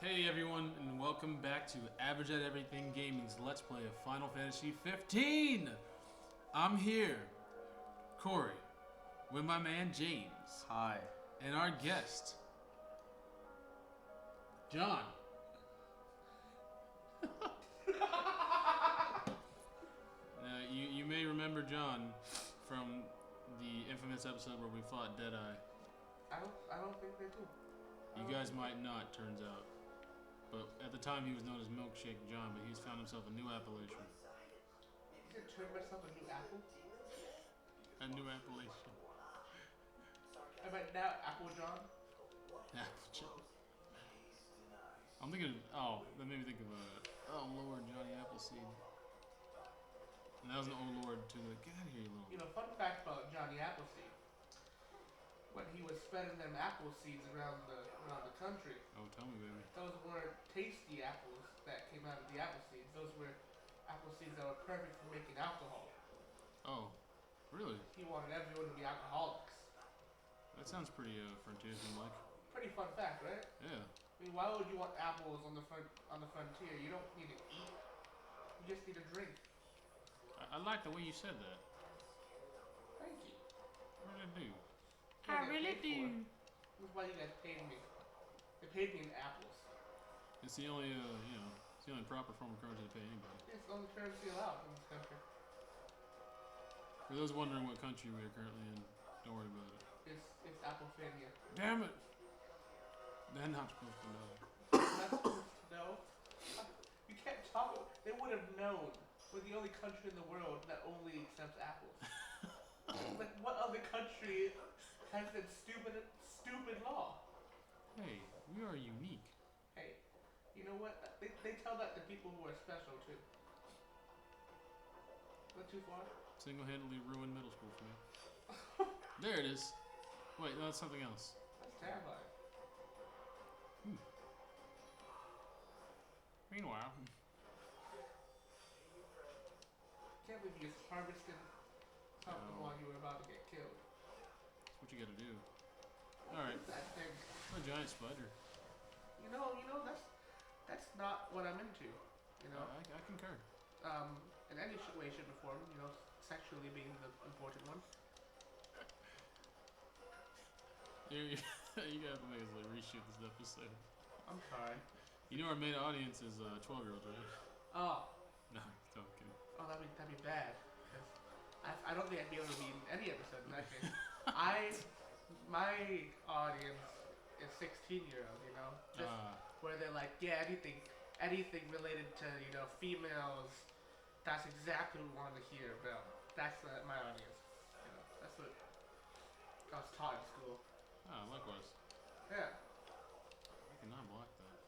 Hey everyone, and welcome back to Average at Everything Gaming's Let's Play of Final Fantasy 15. I'm here, Corey, with my man James, Hi. and our guest, John. Now, you may remember John from the infamous episode where we fought Deadeye. I don't think they do. You guys might not, turns out. But at the time he was known as Milkshake John, but he's found himself a new appellation. You said turn myself a new apple? A new appellation. I meant now Apple John. Applejack. I'm thinking, that made me think of Lord Johnny Appleseed. And that was an oh Lord to the, get out of here, you little. You know, fun fact about Johnny Appleseed. When he was spreading them apple seeds around the country, Oh, tell me, baby. those weren't tasty apples that came out of the apple seeds. Those were apple seeds that were perfect for making alcohol. Oh, really? He wanted everyone to be alcoholics. That sounds pretty frontiersman-like. Pretty fun fact, right? Yeah. I mean, why would you want apples on the frontier? You don't need to eat. You just need to drink. I like the way you said that. Thank you. What did I do? I really do. That's why you guys paid me. They paid me in apples. It's the only, it's the only proper form of currency to pay anybody. It's the only currency allowed in this country. For those wondering what country we are currently in, don't worry about it. It's Applefania. Damn it! They're not supposed to know. That's supposed to know. You can't talk. They would have known. We're the only country in the world that only accepts apples. Like, what other country has that stupid law? Hey, we are unique. Hey, you know what? They tell that to people who are special too. Not too far. Single-handedly ruined middle school for me. There it is. Wait, no, that's something else. That's terrifying. Meanwhile, Can't believe you just harvested something No. while you were about to get killed. that's what you gotta do. Alright, That thing. a giant spider. You know, that's not what I'm into. You know, I concur. in any way, shape, or form, you know, sexually being the important one. You gotta have to make us like reshoot this episode. I'm sorry. You know our main audience is 12-year-olds, right? Oh, No, don't kidding. that'd be bad. 'Cause I don't think I'd be able to be in any episode in that case. My audience is 16-year-old, you know, just where they're like, yeah, anything related to females. That's exactly what we want to hear about. That's my audience. You know, that's what I was taught in school. Likewise. Yeah. I cannot block that.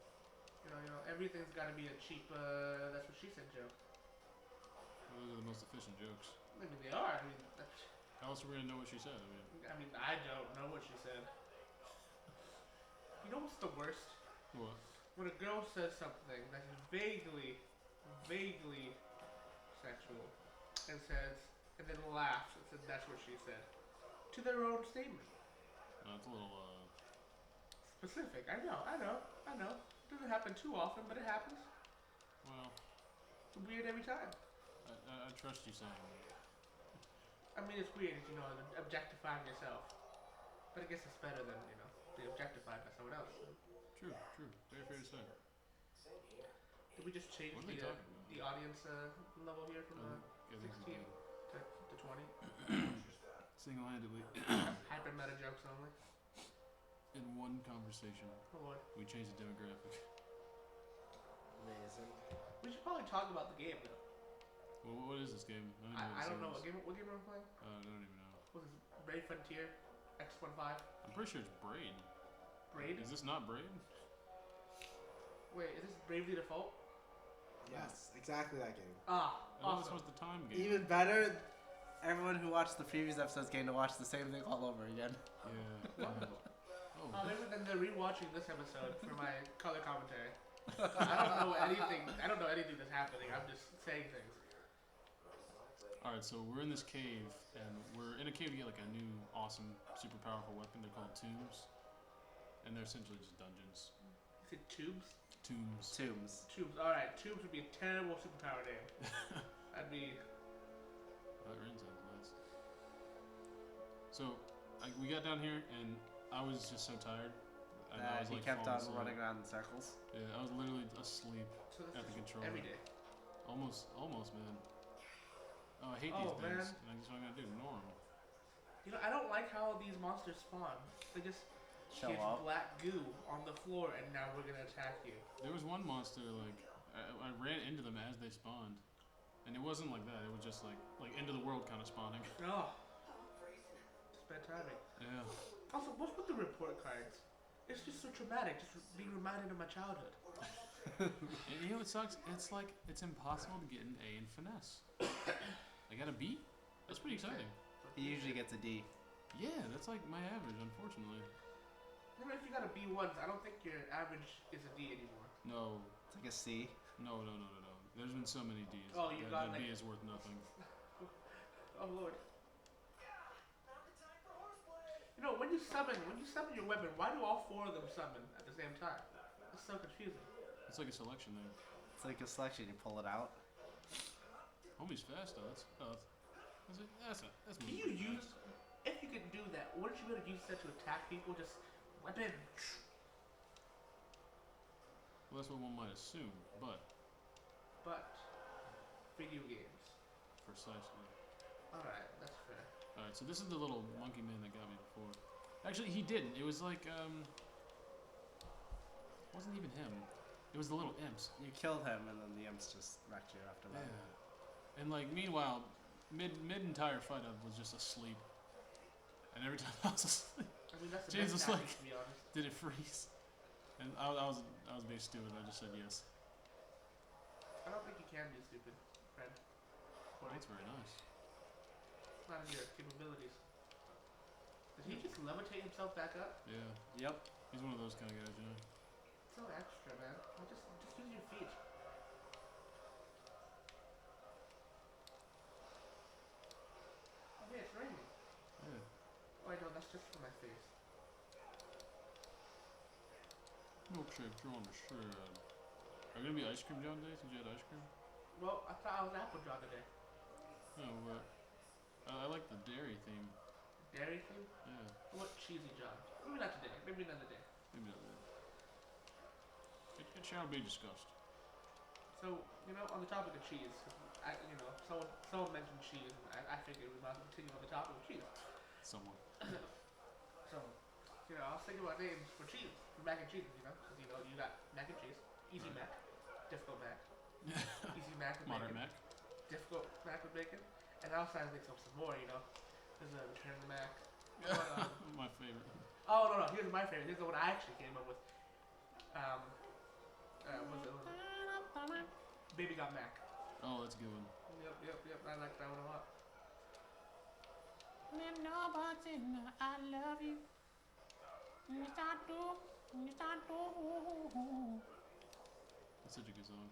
You know, everything's got to be a cheap. That's what she said joke. Those are the most efficient jokes. I mean, they are. I mean, How else are we gonna know what she said? I don't know what she said. You know what's the worst? What? When a girl says something that is vaguely sexual, and then laughs and says that's what she said, to their own statement. It's a little, Specific. I know. Doesn't happen too often, but it happens. well, It's weird every time. I trust you saying that. I mean, it's weird, objectifying yourself. But I guess it's better than, being objectified by someone else. True. Very fair to say. Did we just change What are they talking about? the audience level here from I think 16 we to 20? Single-handedly, Hyper meta jokes only. in one conversation, Oh Lord. we changed the demographic. Amazing. We should probably talk about the game though. Well, what is this game? I don't know what what game are we playing. I don't even know. What is this? Braid Frontier X15 I'm pretty sure it's Braid. Braid. Is this not Braid? Wait, is this Bravely Default? Yes, exactly that game. Ah, I thought this awesome. was the time game. Even better, everyone who watched the previous episodes came to watch the same thing all over again. Yeah. Oh, Oh, then they're rewatching this episode for my color commentary. I don't know anything. I don't know anything that's happening. I'm just saying things. Alright, so we're in this cave, and we're in a cave to get like a new, awesome, super powerful weapon. They're called tombs. And they're essentially just dungeons. Is it Tubes? Tombs. Tubes. Alright, Tubes would be a terrible superpower name. That'd be... That Ren sounds nice. So, we got down here, and I was just so tired. And I was he like kept on falling asleep. running around in circles. Yeah, I was literally asleep So this at the is controller. every day. Almost, man. Oh, I hate Oh, these things. man. And I guess what I'm gonna do, ignore them. You know, I don't like how these monsters spawn. They just Show get up. black goo on the floor, and now we're gonna attack you. There was one monster, like, I ran into them as they spawned. And it wasn't like that, it was just like end of the world kind of spawning. Oh. It's bad timing. Yeah. Also, what's with the report cards? It's just so traumatic, just being reminded of my childhood. And you know what sucks? It's like, it's impossible to get an A in finesse. I got a B? That's pretty exciting. He usually gets a D. Yeah, that's like my average, unfortunately. Even if you got a B once, I don't think your average is a D anymore. No. It's like a C. No. There's been so many D's. Oh, you got that like... B is worth nothing. Oh lord. You know, when you summon your weapon, why do all four of them summon at the same time? It's so confusing. It's like a selection there. It's like a selection. You pull it out. Homie's fast though. That's Can you use... If you could do that, wouldn't you be able to use that to attack people? Just... Weapon! Well, that's what one might assume, but But... Video games. precisely. Alright, that's fair. Alright, so this is the little monkey man that got me before. Actually, he didn't. It was like, it wasn't even him. It was the little imps. You killed him, and then the imps just wrecked you after that. Yeah. And like, meanwhile, mid entire fight, I was just asleep. And every time I was asleep, I mean, that's the James best was tactic, like- to be honest. did it freeze? And I was being stupid. I just said yes. I don't think you can be stupid, friend. Well, that's very nice. It's not in your capabilities. Did he just levitate himself back up? Yeah. Yep. He's one of those kind of guys, you know. So extra, man. Just use your feet. Okay, it's raining. Yeah. Oh, I know, that's just for my face. Milkshake, you're on the shed. Are you gonna be ice cream John Day since you had ice cream? Well, I thought I was Applejaw today. No, but I like the dairy theme. Dairy theme? Yeah. What cheesy job? Maybe not today. Maybe another day. Maybe not that. It shall be discussed. So, you know, on the topic of cheese, someone mentioned cheese, and I figured we might as well continue on the topic of cheese. Someone. So, you know, I was thinking about names for cheese, for mac and cheese, you know, because, you know, you got mac and cheese, easy Right. mac, difficult mac, easy mac with Moderate bacon, Mac. difficult mac with bacon, and I was trying to think of some more, you know. There's a Return of the Mac. My favorite. Oh, no, here's my favorite. Here's the one I actually came up with. Was it Baby Got Mac. Oh, that's a good one. Yep. I like that one a lot. I love you. That's such a good song.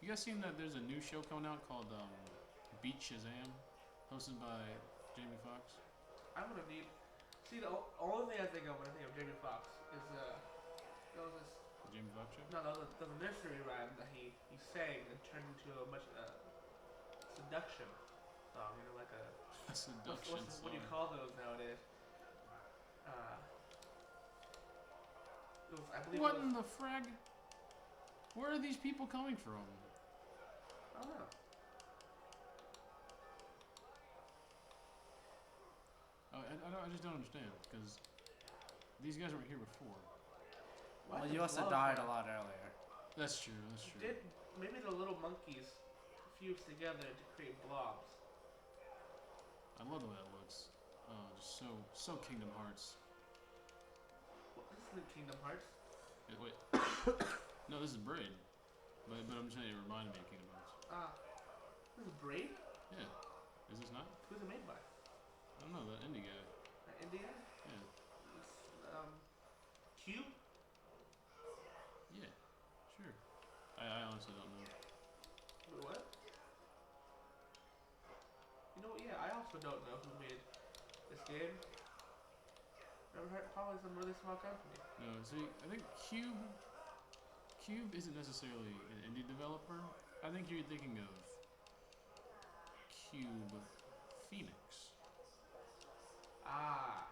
You guys seen that there's a new show coming out called Beat Shazam, hosted by Jamie Foxx? I'm gonna need. See, the only thing I think of when I think of Jamie Foxx is there was this. The Jamie Foxx show? No, there was a nursery rhyme that he sang and turned into a much seduction song. You know, like a Seduction song. what do you call those nowadays? It was, I believe. What it in was, the frag? Where are these people coming from? I don't know. I just don't understand, because these guys weren't here before. Why Well, the you also blood died a clot? lot earlier. That's true, that's true. Did maybe the little monkeys fused together to create blobs? I love the way that looks. Just so Kingdom Hearts. What, this isn't Kingdom Hearts. Wait. No, this is Braid. But I'm just saying it reminded me of Kingdom Hearts. This is Braid? Yeah. Is this not? Who's it made by? I don't know, that indie guy. India? Yeah. Cube? Yeah. Sure. I honestly don't know. Wait, what? You know what? Yeah, I also don't know who made this game. Never heard probably some really small company. No, see, I think Cube isn't necessarily an indie developer. I think you're thinking of Cube Phoenix. Ah,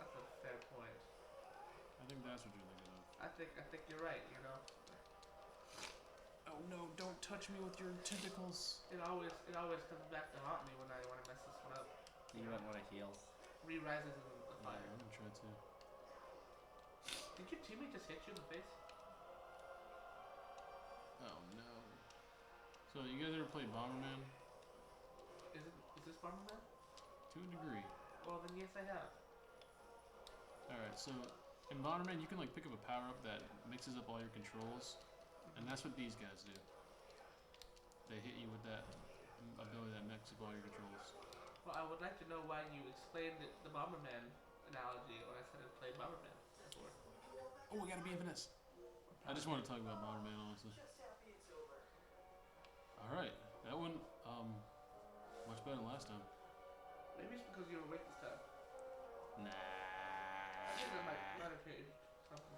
that's a fair point. I think that's what you're thinking of. I think you're right. You know, Oh no! Don't touch me with your tentacles. it always comes back to haunt me when I want to mess this one up. You might want to heal. Re-rises in the Yeah, fire. I'm gonna try to. Did your teammate just hit you in the face? Oh no. So you guys ever played Bomberman? Is this Bomberman? To a degree. Well then yes I have. Alright, so in Bomberman you can like pick up a power up that mixes up all your controls, and that's what these guys do. They hit you with that ability that mixes up all your controls. Well, I would like to know why you explained the Bomberman analogy when I said I played Bomberman before. Oh, we gotta be infamous. I just want to talk about Bomberman, honestly. Alright, that one, much better than last time. Maybe it's because you were awake this time. Nah. I think that might have changed something.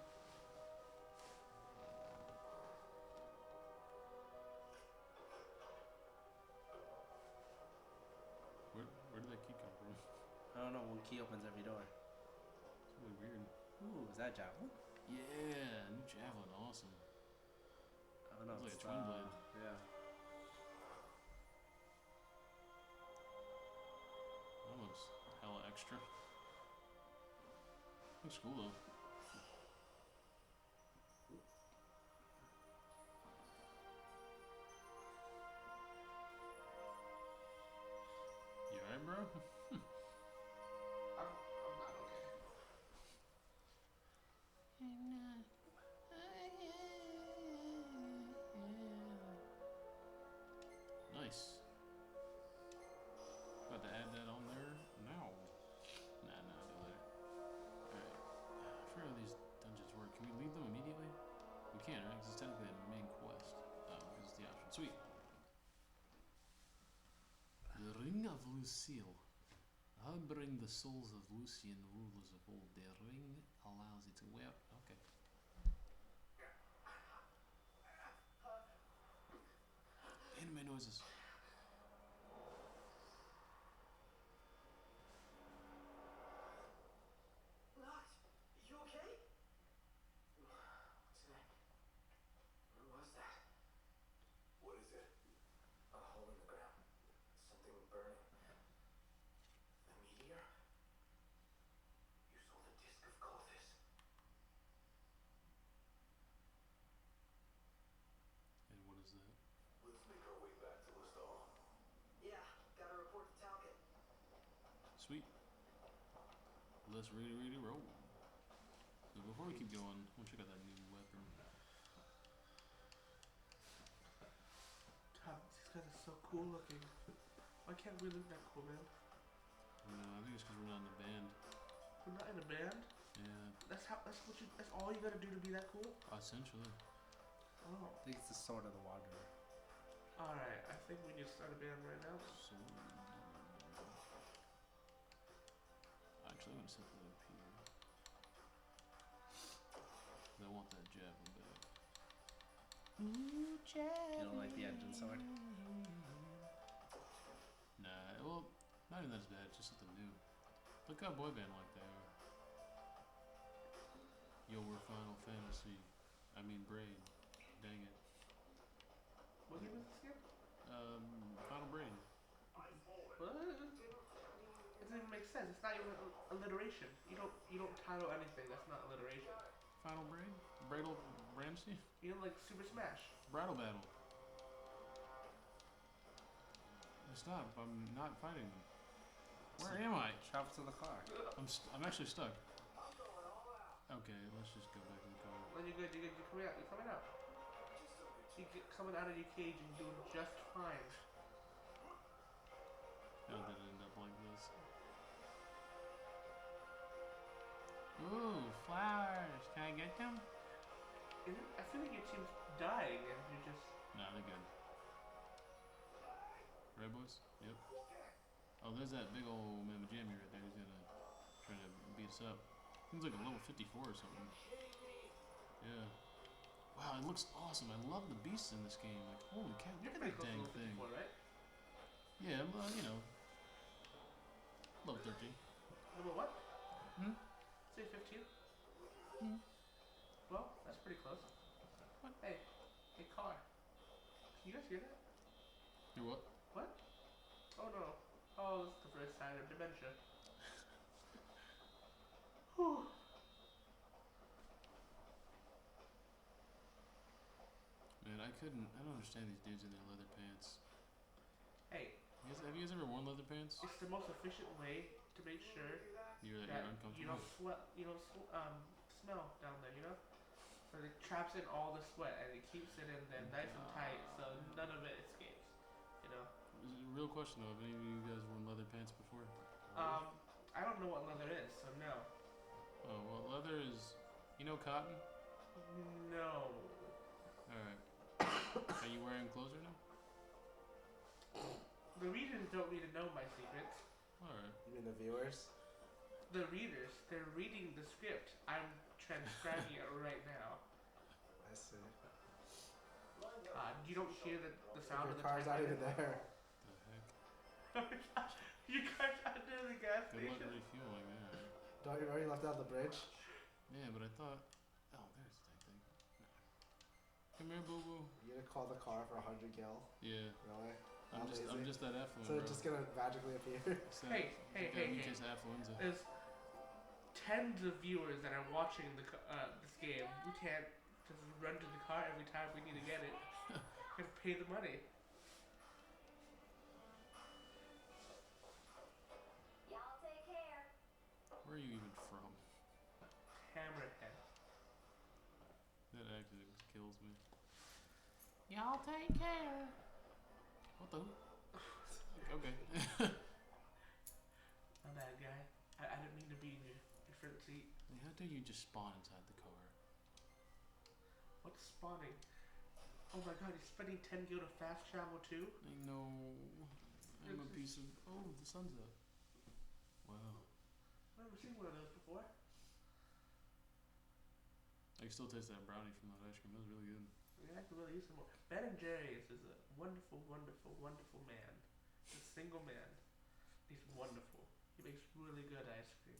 Where did that key come from? I don't know. One key opens every door. It's really weird. Ooh, is that javelin? Yeah, new javelin, awesome. I don't know. It's like a it's, twin blade. Yeah. That looks hella extra. Looks cool though. You alright, bro? I'm not okay. Nice. About to add that on there now. Nah, I'll do it later. Alright. I forgot how these dungeons work. Can we leave them immediately? We can, right? Because it's technically a main quest. Oh, because it's the option. Sweet. The Ring of Lucille. I'll bring the souls of Lucian rulers of old. The ring allows it to wear. Okay. Anime noises. Noct, you okay? What's that? What was that? What is it? A hole in the ground. Something burning. A meteor? You saw the disk of Kothis. And what is that? Let's make our way back to Lestal. Yeah, gotta report to Talcott. Sweet. Let's really roll. So before we keep going, we'll check out that new weapon. God, these guys are so cool looking. Why can't we look that cool, man? No, I think it's because we're not in the band. We're not in a band. Yeah, That's all you gotta do to be that cool. essentially. Oh. I think it's the Sword of the Wanderer. All right, I think we need to start a band right now. So, actually, I'm gonna set that up here. 'Cause I want that javelin back. Ooh, javelin. You don't like the engine sword? Nah, well, not even that bad. Just something new. Look how boy band like they are. Yo, we're Final Fantasy. I mean Braid. Dang it. What game is this again? Final Braid. What? It doesn't even make sense. It's not even alliteration. You don't title anything that's not alliteration. Final Braid? Bradle Ramsey? You know, like Super Smash. Brattle Battle. Stop, I'm not fighting them. Where am I? Travel to the car. I'm actually stuck. Okay, let's just go back in the car. When you're good. You're coming out. You're coming out of your cage and doing just fine. How did it end up like this? Ooh, flowers. Can I get them? I feel like your team's dying and you're just... Nah, they're good. Right, boys? Yep. Oh, there's that big old mamma jammy right there. He's gonna try to beat us up. Seems like a level 54 or something. Yeah. Wow, it looks awesome. I love the beasts in this game. Like, holy cow, You're look at pretty that close to dang level thing. 54, right? Yeah, well, you know, level 13. Number what? Hmm? Say 15? Hmm. Well, that's pretty close. What? Hey, hey, car. Can you guys hear that? You're what? What? Oh no. Oh, this is the first sign of dementia. Whew. Man, I don't understand these dudes in their leather pants. Hey, Have you guys ever worn leather pants? it's the most efficient way to make sure You're that uncomfortable. you don't smell down there, you know? So it traps in all the sweat and it keeps it in there nice and tight so none of it escapes, you know? Real question though, have any of you guys worn leather pants before? I don't know what leather is, so no. Oh, well, leather is, you know, cotton? No. Alright. Are you wearing clothes right now? The readers don't need to know my secrets. Alright. You mean the viewers? The readers, they're reading the script. I'm transcribing it right now. I see. You don't hear the sound Your of the car's not even typewriter? there. The heck? You guys are near the gas Good luck station. refueling, yeah. Don't you already left out the bridge? Yeah, but I thought, oh, there's the dang thing. Come here, boo boo. You gonna call the car for 100 gil? Yeah. Really? I'm Amazing. just that affluent, So bro. it's just gonna magically appear? It's that, Hey, you just affluenza. There's tens of viewers that are watching this game. We can't just run to the car every time we need to get it. We have to pay the money. Y'all take care. Where are you even from? Hammerhead. That actually kills me. Y'all take care. What the? Okay. My bad, guy. I didn't mean to be in your front seat. How dare you just spawn inside the car? What's spawning? Oh my god, he's spending 10 gil to fast travel too? I know. I'm a piece of. Oh, the sun's up. Wow. I've never seen one of those before. I can still taste that brownie from that ice cream. That was really good. Yeah, I could really use some more. Ben and Jerry's is a wonderful, wonderful, wonderful man. He's a single man. He's wonderful. He makes really good ice cream.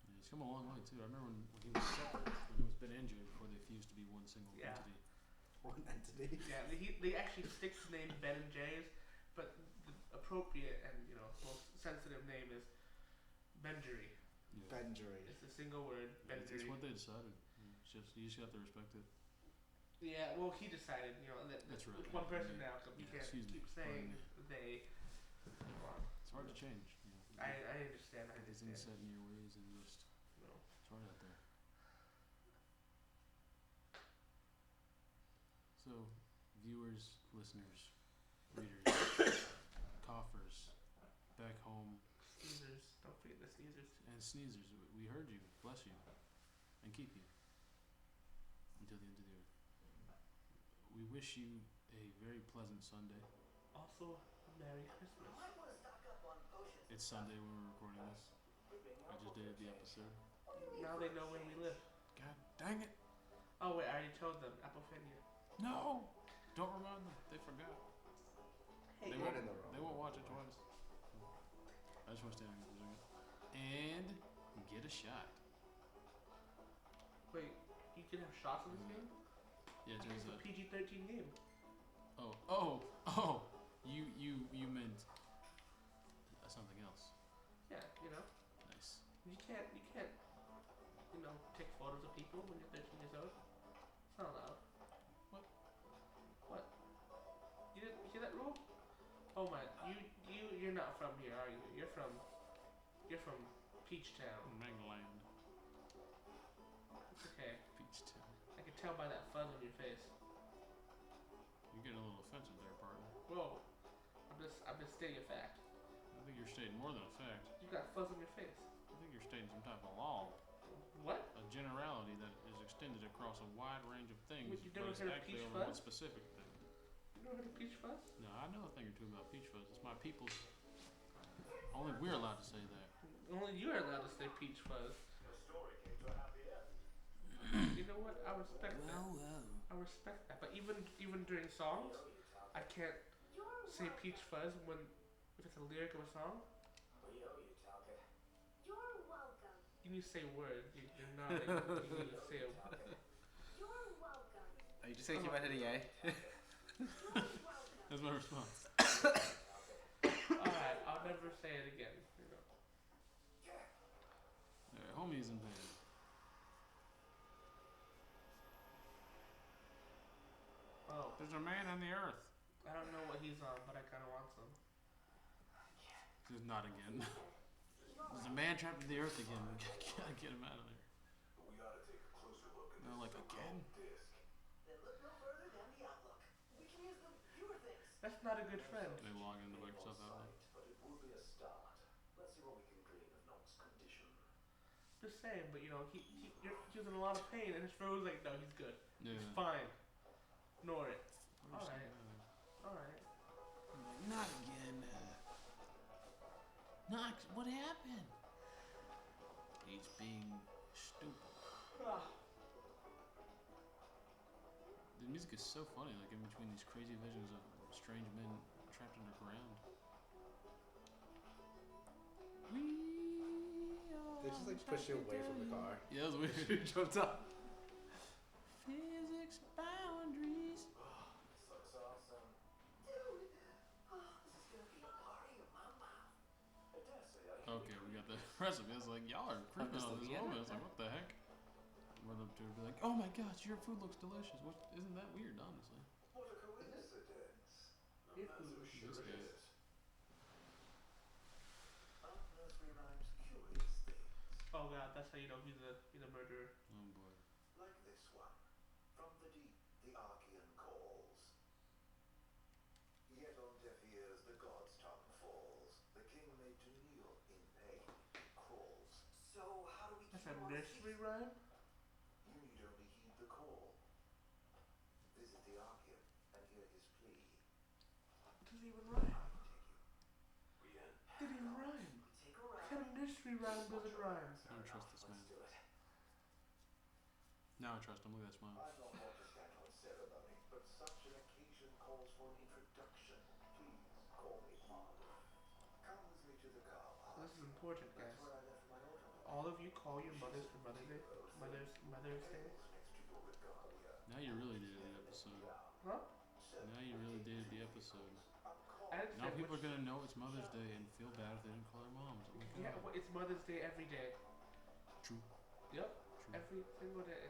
Yeah, he's come a long way too. I remember when he was separate, when it was Ben and Jerry before they fused to be one single Yeah. entity. One entity. Yeah, they actually stick to the name Ben and Jerry's, but the appropriate and most sensitive name is Benjury. Yeah. Benjury. It's a single word, It's Benjury. what they decided. It's just you just have to respect it. Yeah, well, he decided, that That's right. it's one person Yeah. now, so you Yeah, can't excuse me. keep saying they. It's hard to change. I understand. I It's understand. set in your ways and just No. it's hard out there. So, viewers, listeners, readers, coffers, back home, Sneezers. Don't forget the sneezers. and sneezers, we heard you. Bless you, and keep you until the end of the earth. We wish you a very pleasant Sunday. Also, Merry Christmas. It's Sunday when we're recording this. I just dated the episode. Now they know where we live. God dang it! Oh wait, I already told them. Apophenia. No! Don't remind them. They forgot. Hey, They You're won't, in the wrong. they won't watch it twice. I just want to stand here for a second. And get a shot. wait, you can have shots in this game? Yeah, it It's turns a out. PG-13 game. Oh! You meant something else. Yeah, Nice. you can't, take photos of people when you're 13 years old. It's not allowed. What? What? You didn't hear that rule? Oh my, you're not from here, are you? You're from Peach Town. Megland. It's okay. Peach Town. I can tell by that fuzz on your face. You're getting a little offensive there, partner. Whoa. I'm just stating a fact. I think you're stating more than a fact. You got fuzz on your face. I think you're stating some type of law. What? A generality that is extended across a wide range of things, Wait, you've but never it's heard of actually peach over one fuzz? specific thing. You know heard of peach fuzz? No, I know a thing or two about peach fuzz. It's my people's. Only we're allowed to say that. Only you are allowed to say peach fuzz. to a happy end. You know what? I respect that. well. I respect that. But even during songs, I can't You're say welcome. peach fuzz when if it's a lyric of a song. We owe you, Talcott. You're welcome. You need to say words. You're not able to you need to say a You're welcome. Are you just gonna keep on hitting A? You're welcome. That's my response. Alright, I'll never say it again. You know. Alright, homies in bed. Oh, There's a man on the earth. I don't know what he's on, but I kind of want some. Just not again. You're There's a man trapped in the earth again. We gotta get him out of there. We ought to take a closer look at No, this like again? disc. Then look no further than the Outlook. We can use the viewer things. That's not a good friend. They log into Microsoft Outlook. But it would be a start. Let's see what we can glean of Nock's condition. Just saying, but you know, he's in a lot of pain, and his friend was like, no, he's good. Yeah. He's fine. Ignore it. Where's Alright. he? Alright. Not again. Knox, what happened? He's being stupid. The music is so funny, like in between these crazy visions of strange men trapped underground. They just like push you away from the car. Yeah, that was weird. You jumped up. Physics boundaries. This looks awesome. Dude, this is gonna be a party in my mouth. I dare say I Okay, we got the recipe. I was like, y'all are creeping just on this looking at woman. I it. was like, what the heck? Run up to her and be like, oh my gosh, your food looks delicious. What, isn't that weird, honestly? What a coincidence. It That's was for sure this it guy. is. Nursery rhymes curious things. Oh god, that's how you know he's a murderer. Oh boy. Like this one. From the deep, the Archean calls. Yet on deaf ears, the god's tongue falls. The king made to kneel in pain. He crawls. So how do we That's keep a him on his nursery feet? rhyme? You need only heed the call. Visit the Archean and hear his plea. It doesn't even rhyme. I will take you. We end. It didn't even rhyme. Take a What ride. kind of nursery rhyme doesn't rhyme? I don't trust this man. Let's do it. Now I trust him. Look at that smile. I'm not one to stand on ceremony, but such an occasion calls for an introduction. Please call me father. Come with me to the car park. This is important, guys. That's where I left my automobile. All of you call your mothers for Mother's Day. Mother's Day. Next to your regalia. Now you really dated the episode. Huh? Now you really dated the episode. I didn't Now say people are which- gonna know it's Mother's Day and feel bad if they didn't call their moms. Oh my god. Yeah, well, it's Mother's Day every day. True. Yep. True. Every single day.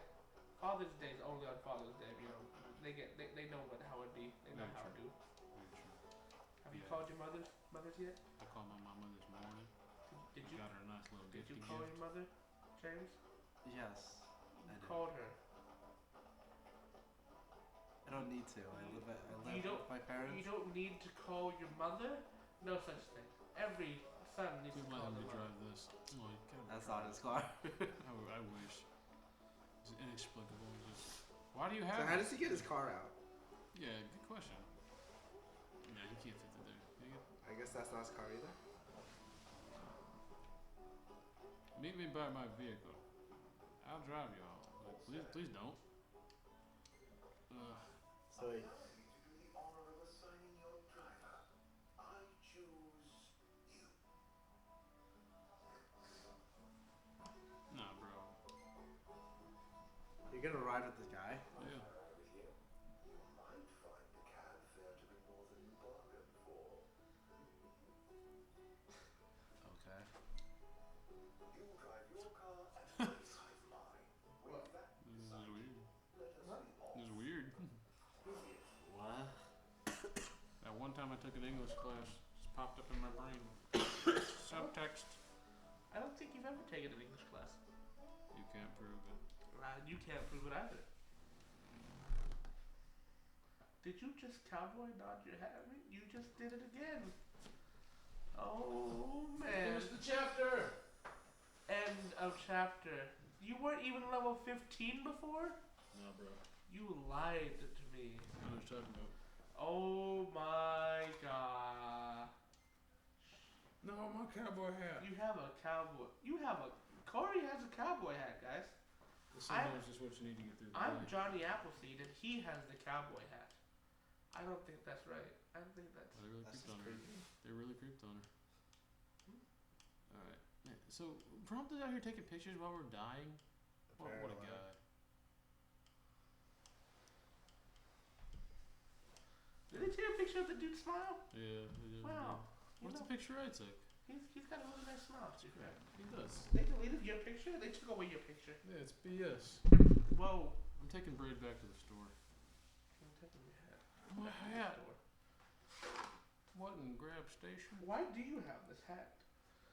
Father's Day is only on Father's Day, you know. They know how it be. They know Very how it do. true. Very true. Have you Yeah. called your mothers yet? I called my mama this morning. Did I you got her a nice little did gift you to call gift. your mother, James? Yes. I You did. called her. I don't need to. I live You don't- with my parents. You don't need to call your mother. No such thing. Every son needs Please to let call him their to mother. drive this. Oh, you can't That's drive not his car. I wish. It's inexplicable. It's just, why do you So have how it? does he get his car out? Yeah, good question. Yeah, he can't fit it there. Can you I guess that's not his car either. meet me by my vehicle. I'll drive y'all. Like, please don't. So he, Allow me to do the honor of assigning your driver. I choose you. Nah, bro. you're gonna ride with this guy? Yeah. Ride with you. You might find the cab fare to be more than you bargained for. Okay. You drive your car and I drive mine. With that This is decided, weird. let us What? be off. This is weird. What? That one time I took an English class, just popped up in my brain. Subtext. I don't think you've ever taken an English class. You can't prove it. You can't prove it either. Did you just cowboy nod your head at me? You just did it again. Oh man. Finish the chapter. End of chapter. You weren't even level 15 before? Nah, bro. You lied to me. I know what you're talking about. Oh my god. No, my cowboy hat. You have a cowboy. You have a Corey has a cowboy hat, guys. Sometimes just what you need to get through the I'm day. Johnny Appleseed, and he has the cowboy hat. I don't think that's right. I think that's. They really That's creeped just on her. creepy. They really creeped on her. Alright. Yeah, so, Prompt's out here taking pictures while we're dying? What a Apparently. guy. Did they take a picture of the dude's smile? Yeah, they did. Wow. You What's know, the picture I took? he's got a really nice smile, to be fair. He does. They deleted your picture? They took away your picture. Yeah, it's BS. Whoa. I'm taking Braid back to the store. I'm taking your hat. My Back to the hat. store. What in grab station? Why do you have this hat?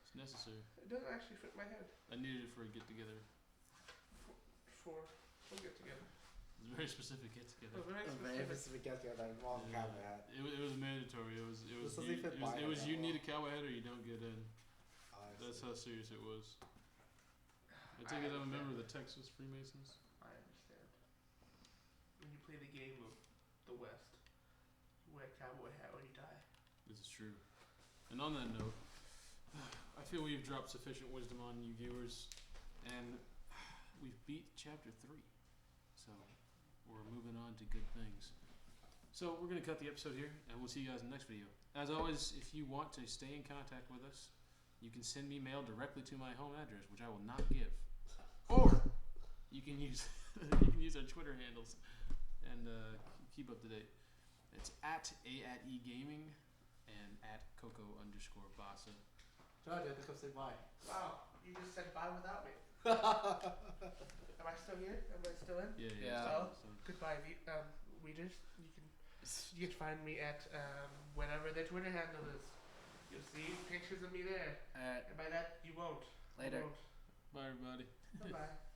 It's necessary. It doesn't actually fit my head. I needed it for a get together. We'll get together. It's a very specific get together. A very A very specific. specific get together. Long Yeah. cowboy hat. It was mandatory. It was This doesn't fit my it was head you that need well. a cowboy hat or you don't get in. That's how serious it was. I take it I'm a member of the Texas Freemasons. I understand. When you play the game of the West, you wear a cowboy hat or you die. This is true. And on that note, I feel we've dropped sufficient wisdom on you viewers, and we've beat chapter 3. So we're moving on to good things. So we're gonna cut the episode here, and we'll see you guys in the next video. As always, if you want to stay in contact with us, you can send me mail directly to my home address, which I will not give, or you can use our Twitter handles and keep up to date. It's at @egaming and @Coco_Bassa. John, you have to come say bye. Wow, you just said bye without me. Am I still here? Am I still in? Yeah. Yeah. So, Goodbye, readers. You can find me at whatever their Twitter handle is. You'll see pictures of me there, Alright, and by that you won't. later. You won't. bye everybody. Bye bye.